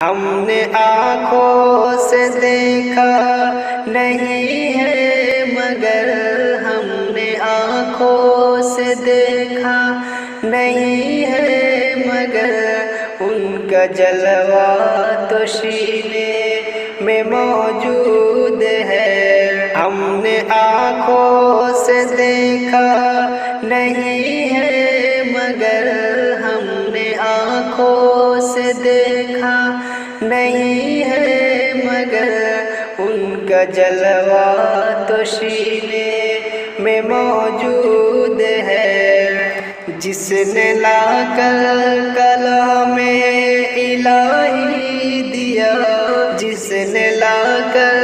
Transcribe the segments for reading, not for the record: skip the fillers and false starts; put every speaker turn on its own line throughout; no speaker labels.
ہم نے آنکھوں سے دیکھا نہیں ہے مگر ہم نے آنکھوں سے دیکھا نہیں ہے مگر ان کا جلوہ تو سینے میں موجود ہے۔ ہم نے آنکھوں سے دیکھا نہیں ہے مگر ہم نے آنکھوں سے دیکھا نہیں ہے مگر ان کا جلوہ تو سینے میں موجود ہے۔ جس نے لا کر کلام الہی دیا، جس نے لا کر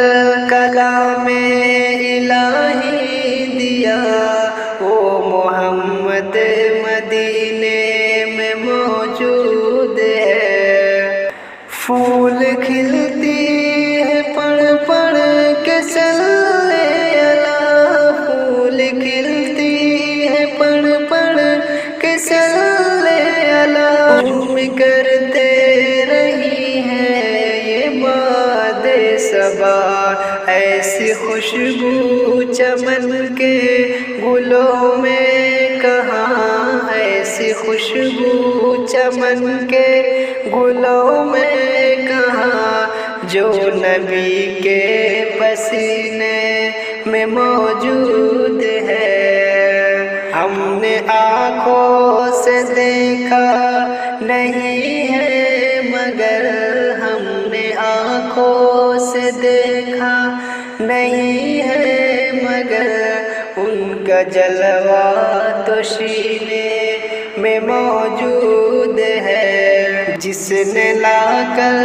کلام الہی دیا، وہ محمد مدینے میں موجود ہے۔ پھول کھلتی ہے پڑھ پڑھ کے صلی اللہ، پھول کھلتی ہے پڑھ پڑھ کے صلی اللہ، جھوم کرتے رہی ہے یہ باد صبا، ایسی خوشبو چمن کے گلوں میں کہاں، ایسی خوشبو چمن کے گلوں میں کہاں، جو نبی کے پسینے میں موجود ہے۔ ہم نے آنکھوں سے دیکھا نہیں ہے مگر ہم نے آنکھوں سے دیکھا نہیں ہے مگر ان کا جلوہ تو سینے میں موجود ہے۔ جس نے لا کر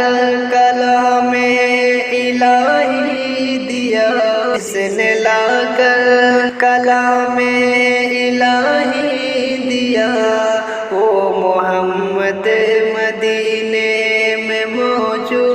کلام الہی دیا، جس نے لا کر کلام الہی دیا، وہ محمد مدینے میں موجود